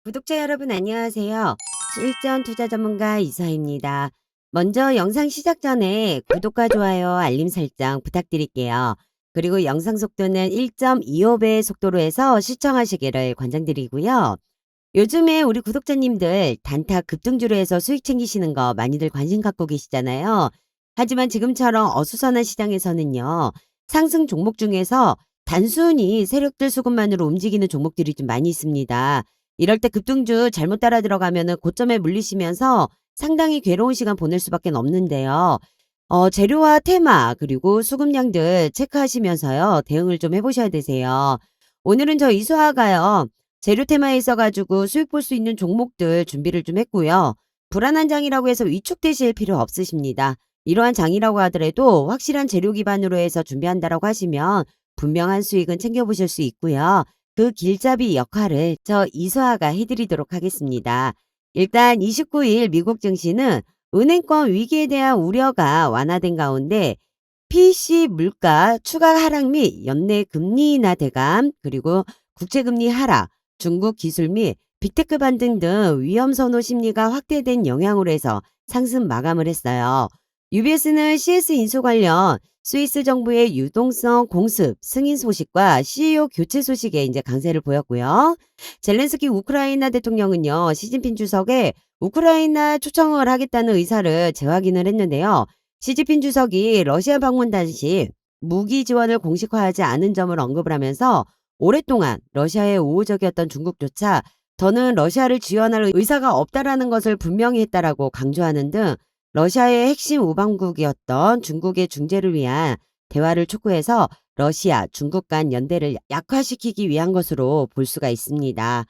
구독자 여러분 안녕하세요. 실전 투자 전문가 이서희입니다. 먼저 영상 시작 전에 구독과 좋아요, 알림 설정 부탁드릴게요. 그리고 영상 속도는 1.25배 속도로 해서 시청하시기를 권장드리고요. 요즘에 우리 구독자님들 단타 급등주로 해서 수익 챙기시는 거 많이들 관심 갖고 계시잖아요. 하지만 지금처럼 어수선한 시장에서는요. 상승 종목 중에서 단순히 세력들 수급만으로 움직이는 종목들이 좀 많이 있습니다. 이럴 때 급등주 잘못 따라 들어가면은 고점에 물리시면서 상당히 괴로운 시간 보낼 수밖에 없는데요. 재료와 테마 그리고 수급량들 체크하시면서요. 대응을 좀 해보셔야 되세요. 오늘은 저 이수아가요. 재료 테마에 있어가지고 수익 볼 수 있는 종목들 준비를 좀 했고요. 불안한 장이라고 해서 위축되실 필요 없으십니다. 이러한 장이라고 하더라도 확실한 재료 기반으로 해서 준비한다라고 하시면 분명한 수익은 챙겨보실 수 있고요. 그 길잡이 역할을 저 이수아가 해드리도록 하겠습니다. 일단 29일 미국 증시는 은행권 위기에 대한 우려가 완화된 가운데 PC 물가 추가 하락 및 연내 금리 인하 대감 그리고 국채금리 하락, 중국 기술 및 빅테크 반등 등 위험 선호 심리가 확대된 영향으로 해서 상승 마감을 했어요. UBS는 CS 인수 관련 스위스 정부의 유동성 공습 승인 소식과 CEO 교체 소식에 이제 강세를 보였고요. 젤렌스키 우크라이나 대통령은요, 시진핑 주석에 우크라이나 초청을 하겠다는 의사를 재확인을 했는데요. 시진핑 주석이 러시아 방문 당시 무기 지원을 공식화하지 않은 점을 언급을 하면서 오랫동안 러시아에 우호적이었던 중국조차 더는 러시아를 지원할 의사가 없다라는 것을 분명히 했다라고 강조하는 등 러시아의 핵심 우방국이었던 중국의 중재를 위한 대화를 촉구해서 러시아, 중국 간 연대를 약화시키기 위한 것으로 볼 수가 있습니다.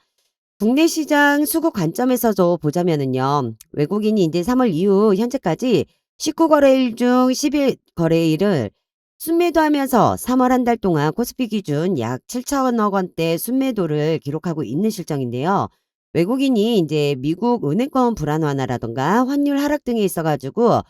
국내 시장 수급 관점에서도 보자면은요. 외국인이 이제 3월 이후 현재까지 19거래일 중 10일 거래일을 순매도하면서 3월 한 달 동안 코스피 기준 약 7천억 원대 순매도를 기록하고 있는 실정인데요. 외국인이 이제 미국 은행권 불안 완화라던가 환율 하락 등에 있어가지고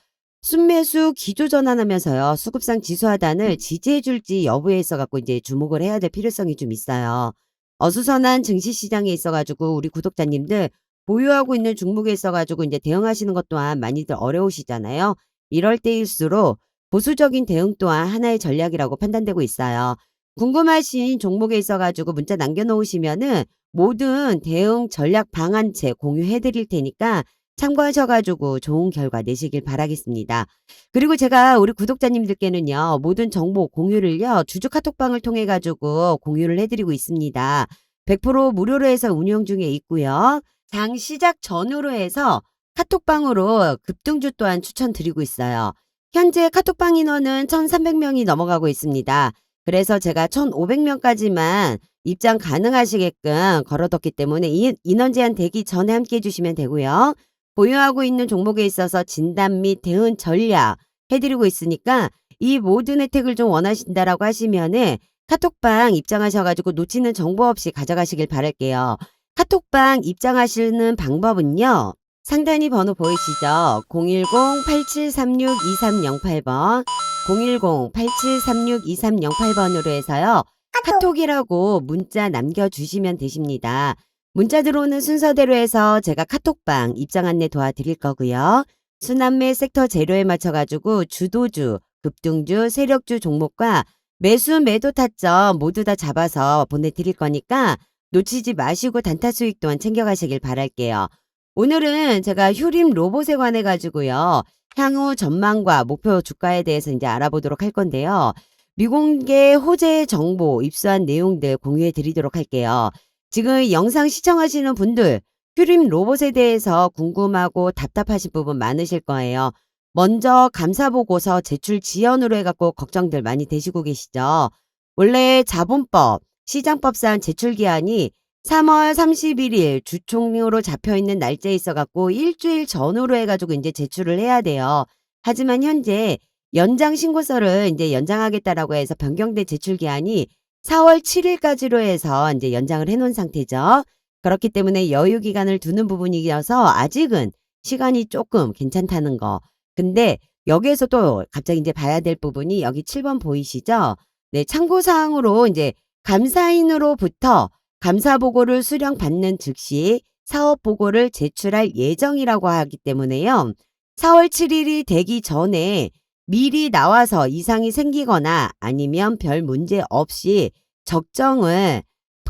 순매수 기조 전환하면서요. 수급상 지수 하단을 지지해 줄지 여부에 있어갖고 이제 주목을 해야 될 필요성이 좀 있어요. 어수선한 증시 시장에 있어가지고 우리 구독자님들 보유하고 있는 종목에 있어가지고 이제 대응하시는 것 또한 많이들 어려우시잖아요. 이럴 때일수록 보수적인 대응 또한 하나의 전략이라고 판단되고 있어요. 궁금하신 종목에 있어가지고 문자 남겨놓으시면은 모든 대응 전략 방안체 공유해 드릴 테니까 참고하셔가지고 좋은 결과 내시길 바라겠습니다. 그리고 제가 우리 구독자님들께는요, 모든 정보 공유를요, 주주 카톡방을 통해 가지고 공유를 해드리고 있습니다. 100% 무료로 해서 운영 중에 있고요. 장 시작 전후로 해서 카톡방으로 급등주 또한 추천드리고 있어요. 현재 카톡방 인원은 1,300명이 넘어가고 있습니다. 그래서 제가 1,500명까지만 입장 가능하시게끔 걸어뒀기 때문에 인원 제한 되기 전에 함께 해주시면 되고요. 보유하고 있는 종목에 있어서 진단 및 대응 전략 해드리고 있으니까 이 모든 혜택을 좀 원하신다라고 하시면은 카톡방 입장하셔가지고 놓치는 정보 없이 가져가시길 바랄게요. 카톡방 입장하시는 방법은요. 상단이 번호 보이시죠? 010-8736-2308번 010-8736-2308번으로 해서요. 카톡이라고 문자 남겨주시면 되십니다. 문자 들어오는 순서대로 해서 제가 카톡방 입장 안내 도와드릴 거고요. 순환매 섹터 재료에 맞춰가지고 주도주, 급등주, 세력주 종목과 매수 매도 타점 모두 다 잡아서 보내드릴 거니까 놓치지 마시고 단타 수익 또한 챙겨가시길 바랄게요. 오늘은 제가 휴림 로봇에 관해 가지고요. 향후 전망과 목표 주가에 대해서 이제 알아보도록 할 건데요. 미공개 호재 정보 입수한 내용들 공유해 드리도록 할게요. 지금 영상 시청하시는 분들 휴림 로봇에 대해서 궁금하고 답답하신 부분 많으실 거예요. 먼저 감사보고서 제출 지연으로 해갖고 걱정들 많이 되시고 계시죠. 원래 자본법, 시장법상 제출기한이 3월 31일 주총으로 잡혀있는 날짜에 있어갖고 일주일 전후로 해가지고 이제 제출을 해야 돼요. 하지만 현재 연장 신고서를 이제 연장하겠다라고 해서 변경된 제출기한이 4월 7일까지로 해서 이제 연장을 해놓은 상태죠. 그렇기 때문에 여유 기간을 두는 부분이어서 아직은 시간이 조금 괜찮다는 거. 근데 여기에서 또 갑자기 이제 봐야 될 부분이 여기 7번 보이시죠? 네, 참고사항으로 이제 감사인으로부터 감사보고를 수령받는 즉시 사업 보고를 제출할 예정이라고 하기 때문에요. 4월 7일이 되기 전에 미리 나와서 이상이 생기거나 아니면 별 문제 없이 적정을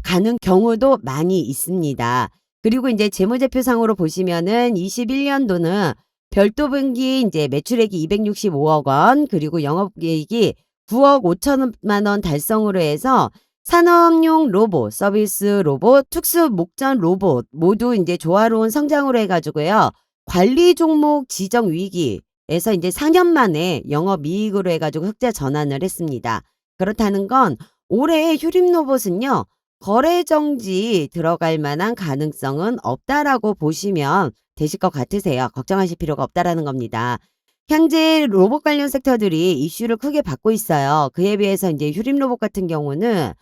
가는 경우도 많이 있습니다. 그리고 이제 재무제표상으로 보시면은 21년도는 별도 분기 이제 매출액이 265억 원, 그리고 영업이익이 9억 5천만 원 달성으로 해서 산업용 로봇, 서비스 로봇, 특수 목전 로봇 모두 이제 조화로운 성장으로 해가지고요. 관리 종목 지정 위기에서 이제 4년 만에 영업이익으로 해가지고 흑자 전환을 했습니다. 그렇다는 건 올해 휴림 로봇은요. 거래 정지 들어갈 만한 가능성은 없다라고 보시면 되실 것 같으세요. 걱정하실 필요가 없다라는 겁니다. 현재 로봇 관련 섹터들이 이슈를 크게 받고 있어요. 그에 비해서 이제 휴림 로봇 같은 경우는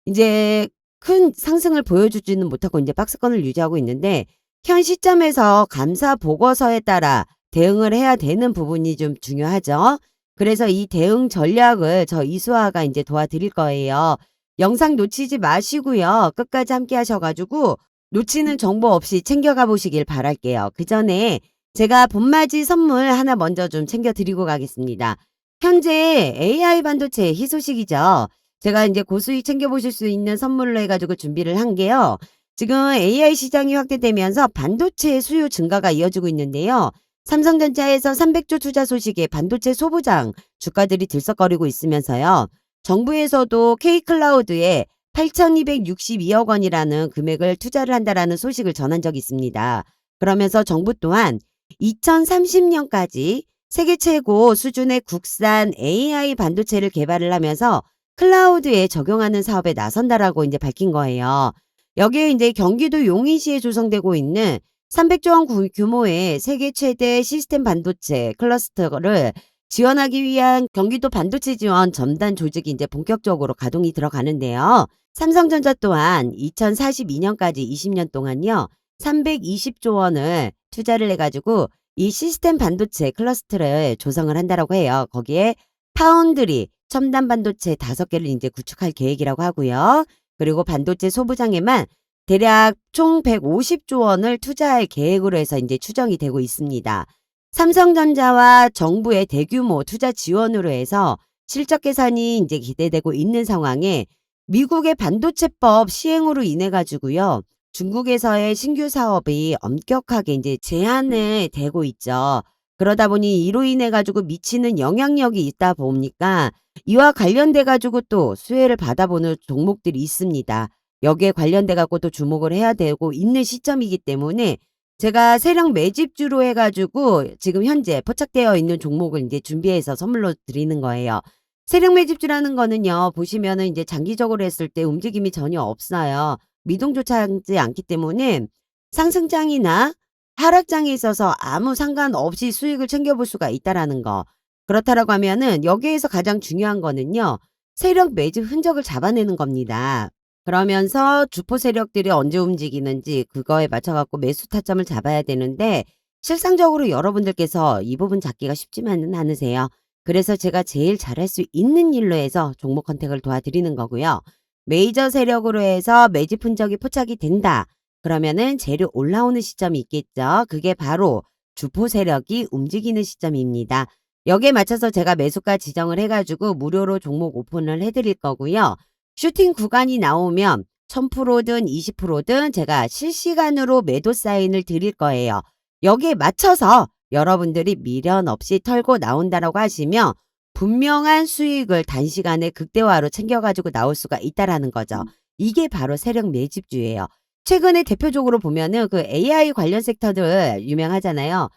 이제 큰 상승을 보여주지는 못하고 이제 박스권을 유지하고 있는데 현 시점에서 감사 보고서에 따라 대응을 해야 되는 부분이 좀 중요하죠. 그래서 이 대응 전략을 저 이수아가 이제 도와드릴 거예요. 영상 놓치지 마시고요. 끝까지 함께 하셔가지고 놓치는 정보 없이 챙겨가 보시길 바랄게요. 그 전에 제가 봄맞이 선물 하나 먼저 좀 챙겨드리고 가겠습니다. 현재 AI 반도체 희소식이죠. 제가 이제 고수익 챙겨보실 수 있는 선물로 해가지고 준비를 한 게요. 지금 AI 시장이 확대되면서 반도체 수요 증가가 이어지고 있는데요. 삼성전자에서 300조 투자 소식에 반도체 소부장 주가들이 들썩거리고 있으면서요. 정부에서도 K클라우드에 8,262억 원이라는 금액을 투자를 한다라는 소식을 전한 적이 있습니다. 그러면서 정부 또한 2030년까지 세계 최고 수준의 국산 AI 반도체를 개발을 하면서 클라우드에 적용하는 사업에 나선다라고 이제 밝힌 거예요. 여기에 이제 경기도 용인시에 조성되고 있는 300조 원 규모의 세계 최대 시스템 반도체 클러스터를 지원하기 위한 경기도 반도체 지원 전담 조직이 이제 본격적으로 가동이 들어가는데요. 삼성전자 또한 2042년까지 20년 동안요. 320조 원을 투자를 해가지고 이 시스템 반도체 클러스터를 조성을 한다라고 해요. 거기에 파운드리, 첨단 반도체 5개를 이제 구축할 계획이라고 하고요. 그리고 반도체 소부장에만 대략 총 150조 원을 투자할 계획으로 해서 이제 추정이 되고 있습니다. 삼성전자와 정부의 대규모 투자 지원으로 해서 실적 개선이 이제 기대되고 있는 상황에 미국의 반도체법 시행으로 인해 가지고요. 중국에서의 신규 사업이 엄격하게 이제 제한이 되고 있죠. 그러다 보니 이로 인해 가지고 미치는 영향력이 있다 보니까 이와 관련돼 가지고 또 수혜를 받아보는 종목들이 있습니다. 여기에 관련돼 갖고 또 주목을 해야 되고 있는 시점이기 때문에 제가 세력 매집주로 해가지고 지금 현재 포착되어 있는 종목을 이제 준비해서 선물로 드리는 거예요. 세력 매집주라는 거는요, 보시면은 이제 장기적으로 했을 때 움직임이 전혀 없어요. 미동조차 하지 않기 때문에 상승장이나 하락장에 있어서 아무 상관없이 수익을 챙겨볼 수가 있다라는 거. 그렇다라고 하면은 여기에서 가장 중요한 거는요, 세력 매집 흔적을 잡아내는 겁니다. 그러면서 주포 세력들이 언제 움직이는지 그거에 맞춰갖고 매수 타점을 잡아야 되는데 실상적으로 여러분들께서 이 부분 잡기가 쉽지만은 않으세요. 그래서 제가 제일 잘할 수 있는 일로 해서 종목 컨택을 도와드리는 거고요. 메이저 세력으로 해서 매집 흔적이 포착이 된다. 그러면은 재료 올라오는 시점이 있겠죠. 그게 바로 주포 세력이 움직이는 시점입니다. 여기에 맞춰서 제가 매수가 지정을 해가지고 무료로 종목 오픈을 해드릴 거고요. 슈팅 구간이 나오면 1000%든 20%든 제가 실시간으로 매도 사인을 드릴 거예요. 여기에 맞춰서 여러분들이 미련 없이 털고 나온다라고 하시면 분명한 수익을 단시간에 극대화로 챙겨가지고 나올 수가 있다라는 거죠. 이게 바로 세력 매집주예요. 최근에 대표적으로 보면은 그 AI 관련 섹터들 유명하잖아요.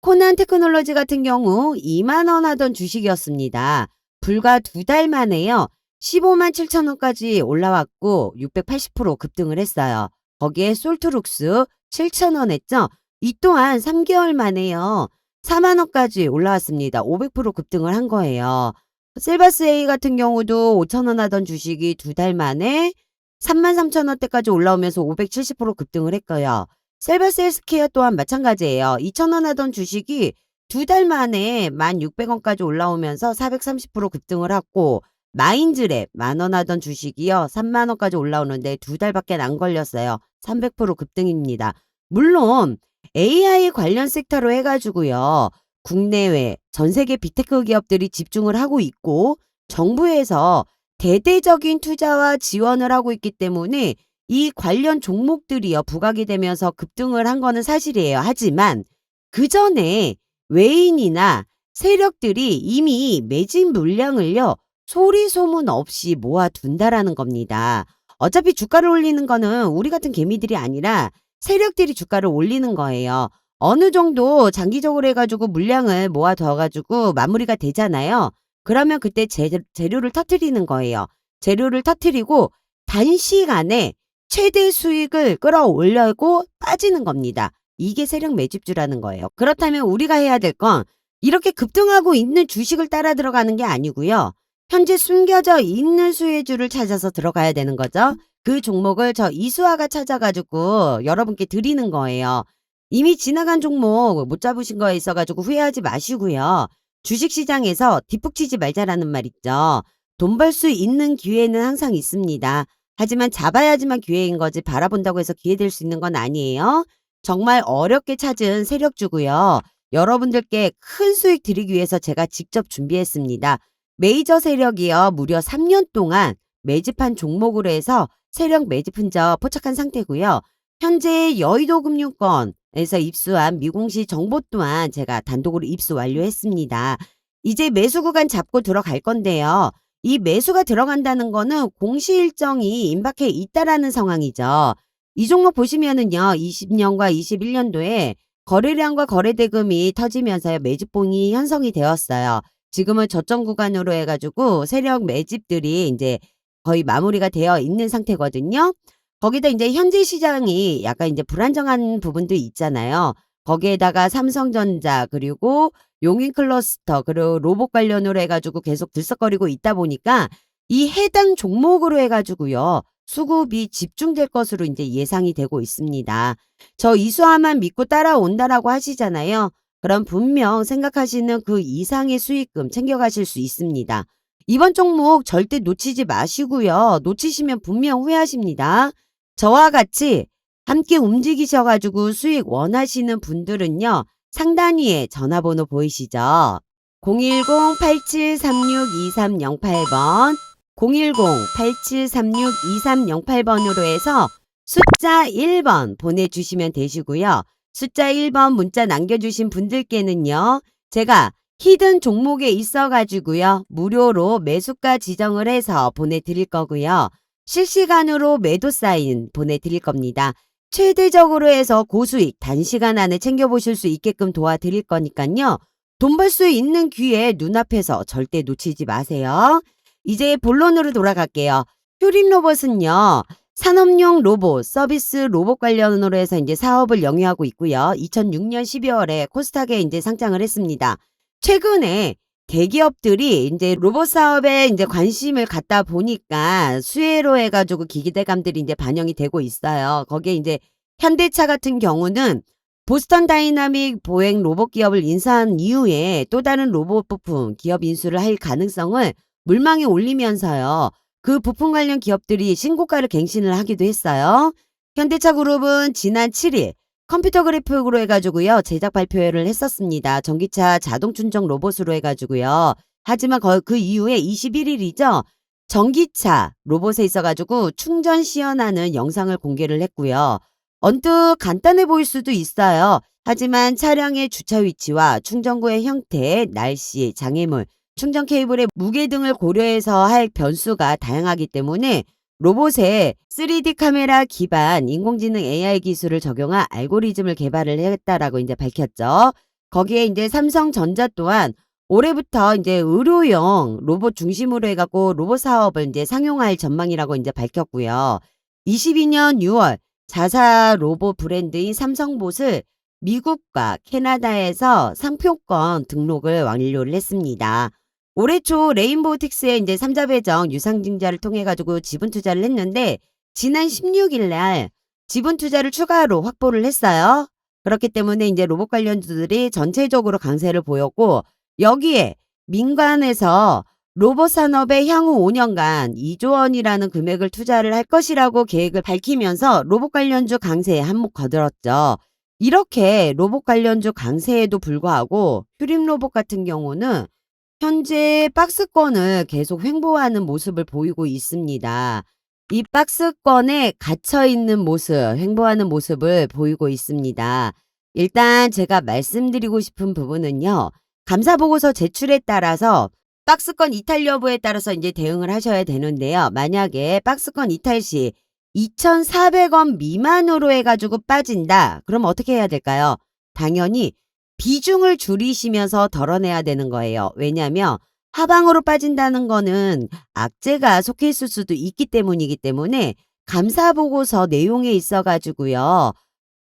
코난 테크놀로지 같은 경우 2만 원 하던 주식이었습니다. 불과 2달 만에요. 15만 7천 원까지 올라왔고 680% 급등을 했어요. 거기에 솔트룩스 7천 원 했죠. 이 또한 3개월 만에요. 4만 원까지 올라왔습니다. 500% 급등을 한 거예요. 셀바스 A 같은 경우도 5천 원 하던 주식이 2달 만에 3만 3천 원대까지 올라오면서 570% 급등을 했고요. 셀바스 헬스케어 또한 마찬가지예요. 2천 원 하던 주식이 2달 만에 1,600원까지 올라오면서 430% 급등을 했고 마인즈랩 10,000원 하던 주식이요. 3만 원까지 올라오는데 2달밖에 안 걸렸어요. 300% 급등입니다. 물론 AI 관련 섹터로 해가지고요. 국내외 전 세계 빅테크 기업들이 집중을 하고 있고 정부에서 대대적인 투자와 지원을 하고 있기 때문에 이 관련 종목들이요 부각이 되면서 급등을 한 거는 사실이에요. 하지만 그 전에 외인이나 세력들이 이미 매집 물량을요 소리 소문 없이 모아둔다라는 겁니다. 어차피 주가를 올리는 거는 우리 같은 개미들이 아니라 세력들이 주가를 올리는 거예요. 어느 정도 장기적으로 해가지고 물량을 모아둬가지고 마무리가 되잖아요. 그러면 그때 재료를 터트리는 거예요. 재료를 터트리고 단시간에 최대 수익을 끌어올려고 빠지는 겁니다. 이게 세력 매집주라는 거예요. 그렇다면 우리가 해야 될 건 이렇게 급등하고 있는 주식을 따라 들어가는 게 아니고요. 현재 숨겨져 있는 수혜주를 찾아서 들어가야 되는 거죠. 그 종목을 저 이수아가 찾아가지고 여러분께 드리는 거예요. 이미 지나간 종목 못 잡으신 거에 있어가지고 후회하지 마시고요. 주식시장에서 뒷북 치지 말자라는 말 있죠. 돈 벌 수 있는 기회는 항상 있습니다. 하지만 잡아야지만 기회인 거지 바라본다고 해서 기회 될 수 있는 건 아니에요. 정말 어렵게 찾은 세력주고요. 여러분들께 큰 수익 드리기 위해서 제가 직접 준비했습니다. 메이저 세력이요. 무려 3년 동안 매집한 종목으로 해서 세력 매집 흔적 포착한 상태고요. 현재 여의도금융권에서 입수한 미공시 정보 또한 제가 단독으로 입수 완료했습니다. 이제 매수 구간 잡고 들어갈 건데요. 이 매수가 들어간다는 거는 공시 일정이 임박해 있다라는 상황이죠. 이 종목 보시면은요. 20년과 21년도에 거래량과 거래대금이 터지면서 매집봉이 형성이 되었어요. 지금은 저점 구간으로 해가지고 세력 매집들이 이제 거의 마무리가 되어 있는 상태거든요. 거기다 이제 현재 시장이 약간 이제 불안정한 부분도 있잖아요. 거기에다가 삼성전자 그리고 용인클러스터 그리고 로봇 관련으로 해가지고 계속 들썩거리고 있다 보니까 이 해당 종목으로 해가지고요. 수급이 집중될 것으로 이제 예상이 되고 있습니다. 저 이수아만 믿고 따라온다라고 하시잖아요. 그럼 분명 생각하시는 그 이상의 수익금 챙겨가실 수 있습니다. 이번 종목 절대 놓치지 마시고요. 놓치시면 분명 후회하십니다. 저와 같이 함께 움직이셔가지고 수익 원하시는 분들은요. 상단 위에 전화번호 보이시죠? 010-8736-2308번 010-8736-2308번으로 해서 숫자 1번 보내주시면 되시고요. 숫자 1번 문자 남겨주신 분들께는요. 제가 히든 종목에 있어가지고요. 무료로 매수가 지정을 해서 보내드릴 거고요. 실시간으로 매도 사인 보내드릴 겁니다. 최대적으로 해서 고수익 단시간 안에 챙겨보실 수 있게끔 도와드릴 거니까요. 돈 벌 수 있는 기회 눈앞에서 절대 놓치지 마세요. 이제 본론으로 돌아갈게요. 효림 로봇은요. 산업용 로봇, 서비스 로봇 관련으로 해서 이제 사업을 영위하고 있고요. 2006년 12월에 코스닥에 이제 상장을 했습니다. 최근에 대기업들이 이제 로봇 사업에 이제 관심을 갖다 보니까 수혜로 해가지고 기대감들이 이제 반영이 되고 있어요. 거기에 이제 현대차 같은 경우는 보스턴 다이나믹 보행 로봇 기업을 인수한 이후에 또 다른 로봇 부품 기업 인수를 할 가능성을 물망에 올리면서요. 그 부품 관련 기업들이 신고가를 갱신을 하기도 했어요. 현대차 그룹은 지난 7일 컴퓨터 그래픽으로 해가지고요. 제작 발표를 했었습니다. 전기차 자동 충전 로봇으로 해가지고요. 하지만 그 이후에 21일이죠. 전기차 로봇에 있어가지고 충전 시연하는 영상을 공개를 했고요. 언뜻 간단해 보일 수도 있어요. 하지만 차량의 주차 위치와 충전구의 형태, 날씨, 장애물, 충전 케이블의 무게 등을 고려해서 할 변수가 다양하기 때문에 로봇에 3D 카메라 기반 인공지능 AI 기술을 적용한 알고리즘을 개발을 했다라고 이제 밝혔죠. 거기에 이제 삼성전자 또한 올해부터 이제 의료용 로봇 중심으로 해갖고 로봇 사업을 이제 상용할 전망이라고 이제 밝혔고요. 22년 6월 자사 로봇 브랜드인 삼성봇을 미국과 캐나다에서 상표권 등록을 완료를 했습니다. 올해 초 레인보우틱스의 이제 3자 배정 유상증자를 통해 가지고 지분 투자를 했는데 지난 16일 날 지분 투자를 추가로 확보를 했어요. 그렇기 때문에 이제 로봇 관련주들이 전체적으로 강세를 보였고 여기에 민간에서 로봇 산업에 향후 5년간 2조 원이라는 금액을 투자를 할 것이라고 계획을 밝히면서 로봇 관련주 강세에 한몫 거들었죠. 이렇게 로봇 관련주 강세에도 불구하고 휴림 로봇 같은 경우는 현재 박스권을 계속 횡보하는 모습을 보이고 있습니다. 이 박스권에 갇혀 있는 모습, 횡보하는 모습을 보이고 있습니다. 일단 제가 말씀드리고 싶은 부분은요. 감사보고서 제출에 따라서 박스권 이탈 여부에 따라서 이제 대응을 하셔야 되는데요. 만약에 박스권 이탈 시 2,400원 미만으로 해가지고 빠진다. 그럼 어떻게 해야 될까요? 당연히 비중을 줄이시면서 덜어내야 되는 거예요. 왜냐하면 하방으로 빠진다는 거는 악재가 속해 있을 수도 있기 때문이기 때문에 감사보고서 내용에 있어가지고요.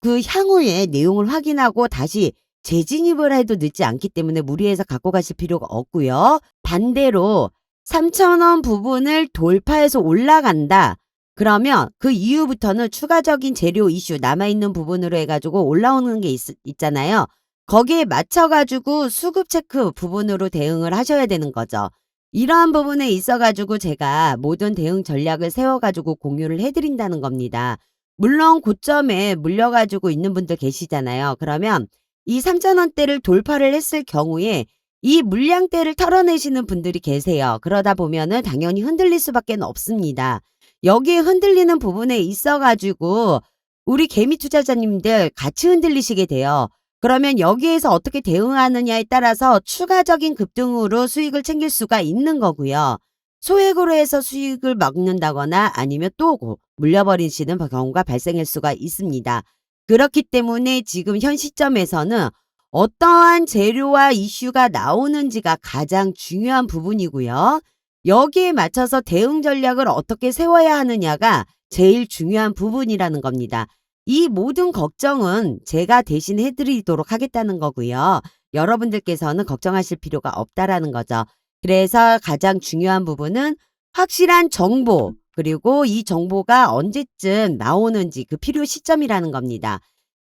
그 향후에 내용을 확인하고 다시 재진입을 해도 늦지 않기 때문에 무리해서 갖고 가실 필요가 없고요. 반대로 3,000원 부분을 돌파해서 올라간다. 그러면 그 이후부터는 추가적인 재료 이슈 남아있는 부분으로 해가지고 올라오는 게 있잖아요. 거기에 맞춰가지고 수급 체크 부분으로 대응을 하셔야 되는 거죠. 이러한 부분에 있어가지고 제가 모든 대응 전략을 세워가지고 공유를 해드린다는 겁니다. 물론 고점에 물려가지고 있는 분들 계시잖아요. 그러면 이 3,000원대를 돌파를 했을 경우에 이 물량대를 털어내시는 분들이 계세요. 그러다 보면은 당연히 흔들릴 수밖에 없습니다. 여기에 흔들리는 부분에 있어가지고 우리 개미 투자자님들 같이 흔들리시게 돼요. 그러면 여기에서 어떻게 대응하느냐에 따라서 추가적인 급등으로 수익을 챙길 수가 있는 거고요. 소액으로 해서 수익을 막는다거나 아니면 또 물려버리시는 경우가 발생할 수가 있습니다. 그렇기 때문에 지금 현 시점에서는 어떠한 재료와 이슈가 나오는지가 가장 중요한 부분이고요. 여기에 맞춰서 대응 전략을 어떻게 세워야 하느냐가 제일 중요한 부분이라는 겁니다. 이 모든 걱정은 제가 대신 해드리도록 하겠다는 거고요. 여러분들께서는 걱정하실 필요가 없다라는 거죠. 그래서 가장 중요한 부분은 확실한 정보, 그리고 이 정보가 언제쯤 나오는지 그 필요 시점이라는 겁니다.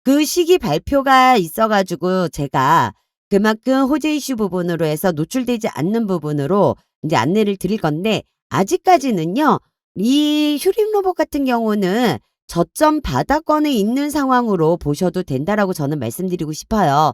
그 시기 발표가 있어가지고 제가 그만큼 호재 이슈 부분으로 해서 노출되지 않는 부분으로 이제 안내를 드릴 건데, 아직까지는요, 이 휴림 로봇 같은 경우는 저점 바닥권에 있는 상황으로 보셔도 된다라고 저는 말씀드리고 싶어요.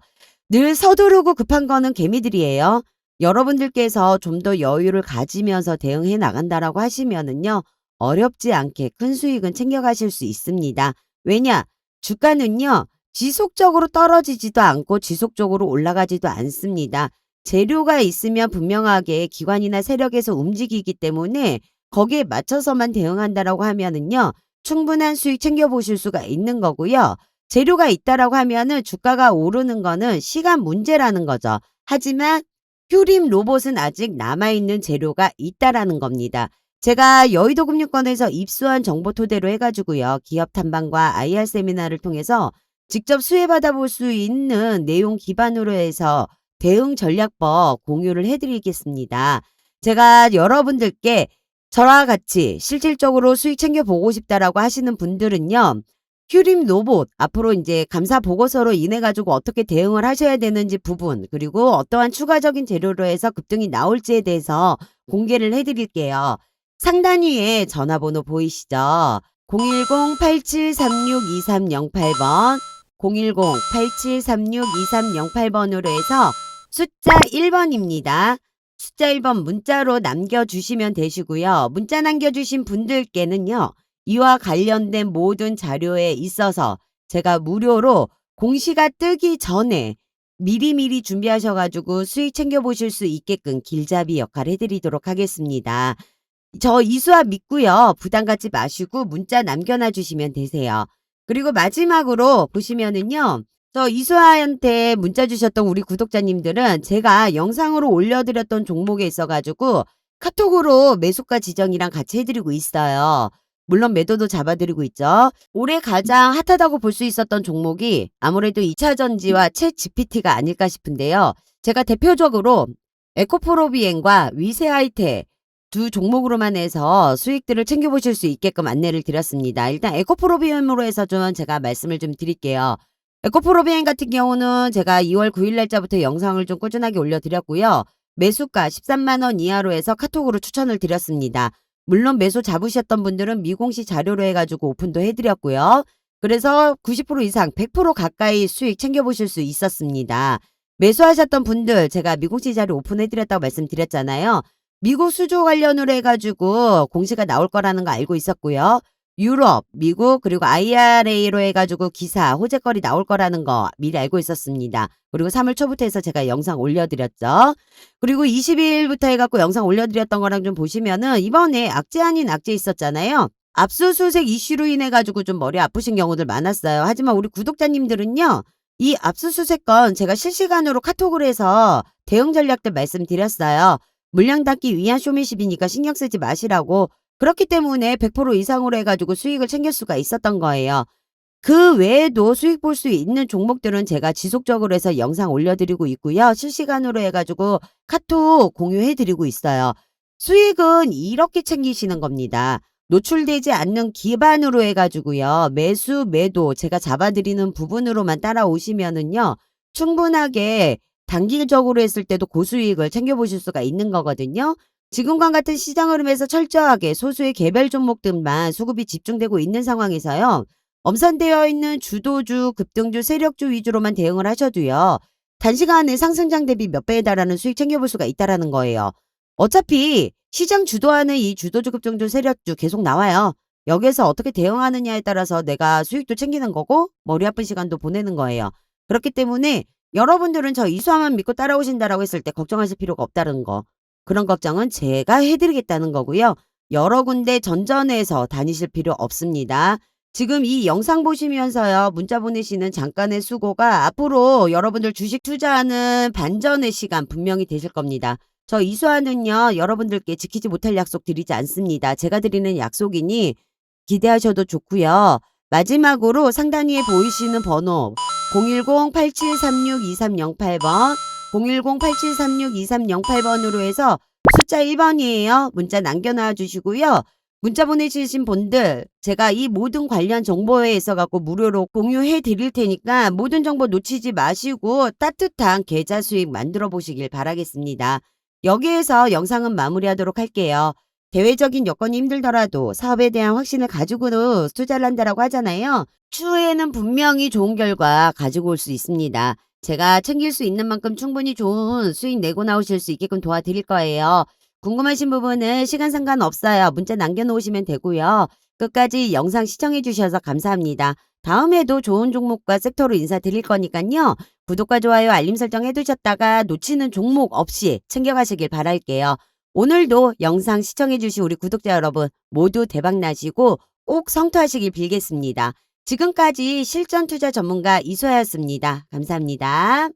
늘 서두르고 급한 거는 개미들이에요. 여러분들께서 좀 더 여유를 가지면서 대응해 나간다라고 하시면은요, 어렵지 않게 큰 수익은 챙겨가실 수 있습니다. 왜냐? 주가는요, 지속적으로 떨어지지도 않고 지속적으로 올라가지도 않습니다. 재료가 있으면 분명하게 기관이나 세력에서 움직이기 때문에 거기에 맞춰서만 대응한다라고 하면은요, 충분한 수익 챙겨보실 수가 있는 거고요. 재료가 있다라고 하면은 주가가 오르는 거는 시간 문제라는 거죠. 하지만 휴림 로봇은 아직 남아있는 재료가 있다라는 겁니다. 제가 여의도 금융권에서 입수한 정보 토대로 해가지고요. 기업 탐방과 IR 세미나를 통해서 직접 수혜받아 볼 수 있는 내용 기반으로 해서 대응 전략법 공유를 해드리겠습니다. 제가 여러분들께 저와 같이 실질적으로 수익 챙겨보고 싶다라고 하시는 분들은요. 휴림 로봇 앞으로 이제 감사 보고서로 인해 가지고 어떻게 대응을 하셔야 되는지 부분, 그리고 어떠한 추가적인 재료로 해서 급등이 나올지에 대해서 공개를 해드릴게요. 상단 위에 전화번호 보이시죠? 010-8736-2308번, 010-8736-2308번으로 해서 숫자 1번입니다. 숫자 1번 문자로 남겨주시면 되시고요. 문자 남겨주신 분들께는요, 이와 관련된 모든 자료에 있어서 제가 무료로 공시가 뜨기 전에 미리미리 준비하셔가지고 수익 챙겨보실 수 있게끔 길잡이 역할 해드리도록 하겠습니다. 저 이수아 믿고요. 부담 갖지 마시고 문자 남겨놔 주시면 되세요. 그리고 마지막으로 보시면은요. 저 이수아한테 문자 주셨던 우리 구독자님들은 제가 영상으로 올려드렸던 종목에 있어가지고 카톡으로 매수가 지정이랑 같이 해드리고 있어요. 물론 매도도 잡아드리고 있죠. 올해 가장 핫하다고 볼 수 있었던 종목이 아무래도 2차전지와 챗 GPT가 아닐까 싶은데요. 제가 대표적으로 에코프로비엔과 위세하이테 두 종목으로만 해서 수익들을 챙겨보실 수 있게끔 안내를 드렸습니다. 일단 에코프로비엔으로 해서 좀 제가 말씀을 좀 드릴게요. 에코프로비엔 같은 경우는 제가 2월 9일 날짜부터 영상을 좀 꾸준하게 올려드렸고요. 매수가 13만 원 이하로 해서 카톡으로 추천을 드렸습니다. 물론 매수 잡으셨던 분들은 미공시 자료로 해가지고 오픈도 해드렸고요. 그래서 90% 이상 100% 가까이 수익 챙겨보실 수 있었습니다. 매수하셨던 분들 제가 미공시 자료 오픈해드렸다고 말씀드렸잖아요. 미국 수조 관련으로 해가지고 공시가 나올 거라는 거 알고 있었고요. 유럽, 미국 그리고 IRA로 해가지고 기사, 호재거리 나올 거라는 거 미리 알고 있었습니다. 그리고 3월 초부터 해서 제가 영상 올려드렸죠. 그리고 20일부터 해갖고 영상 올려드렸던 거랑 좀 보시면은 이번에 악재 아닌 악재 있었잖아요. 압수수색 이슈로 인해가지고 좀 머리 아프신 경우들 많았어요. 하지만 우리 구독자님들은요. 이 압수수색 건 제가 실시간으로 카톡을 해서 대응 전략들 말씀드렸어요. 물량 닫기 위한 쇼미십이니까 신경 쓰지 마시라고. 그렇기 때문에 100% 이상으로 해가지고 수익을 챙길 수가 있었던 거예요. 그 외에도 수익 볼 수 있는 종목들은 제가 지속적으로 해서 영상 올려드리고 있고요. 실시간으로 해가지고 카톡 공유해드리고 있어요. 수익은 이렇게 챙기시는 겁니다. 노출되지 않는 기반으로 해가지고요. 매수, 매도 제가 잡아드리는 부분으로만 따라오시면은요. 충분하게 단기적으로 했을 때도 고수익을 챙겨보실 수가 있는 거거든요. 지금과 같은 시장 흐름에서 철저하게 소수의 개별 종목들만 수급이 집중되고 있는 상황에서요. 엄선되어 있는 주도주, 급등주, 세력주 위주로만 대응을 하셔도요. 단시간에 상승장 대비 몇 배에 달하는 수익 챙겨볼 수가 있다라는 거예요. 어차피 시장 주도하는 이 주도주, 급등주, 세력주 계속 나와요. 여기에서 어떻게 대응하느냐에 따라서 내가 수익도 챙기는 거고 머리 아픈 시간도 보내는 거예요. 그렇기 때문에 여러분들은 저 이수화만 믿고 따라오신다라고 했을 때 걱정하실 필요가 없다는 거. 그런 걱정은 제가 해드리겠다는 거고요. 여러 군데 전전해서 다니실 필요 없습니다. 지금 이 영상 보시면서요. 문자 보내시는 잠깐의 수고가 앞으로 여러분들 주식 투자하는 반전의 시간 분명히 되실 겁니다. 저 이수아는요. 여러분들께 지키지 못할 약속 드리지 않습니다. 제가 드리는 약속이니 기대하셔도 좋고요. 마지막으로 상단 위에 보이시는 번호 010-8736-2308번 010-8736-2308번으로 해서 숫자 1번이에요. 문자 남겨놔 주시고요. 문자 보내주신 분들 제가 이 모든 관련 정보에 있어갖고 무료로 공유해 드릴 테니까 모든 정보 놓치지 마시고 따뜻한 계좌 수익 만들어 보시길 바라겠습니다. 여기에서 영상은 마무리하도록 할게요. 대외적인 여건이 힘들더라도 사업에 대한 확신을 가지고는 투자를 한다라고 하잖아요. 추후에는 분명히 좋은 결과 가지고 올 수 있습니다. 제가 챙길 수 있는 만큼 충분히 좋은 수익 내고 나오실 수 있게끔 도와드릴 거예요. 궁금하신 부분은 시간 상관없어요. 문자 남겨놓으시면 되고요. 끝까지 영상 시청해 주셔서 감사합니다. 다음에도 좋은 종목과 섹터로 인사드릴 거니까요. 구독과 좋아요 알림 설정 해두셨다가 놓치는 종목 없이 챙겨가시길 바랄게요. 오늘도 영상 시청해 주신 우리 구독자 여러분 모두 대박 나시고 꼭 성투하시길 빌겠습니다. 지금까지 실전 투자 전문가 이소야였습니다. 감사합니다.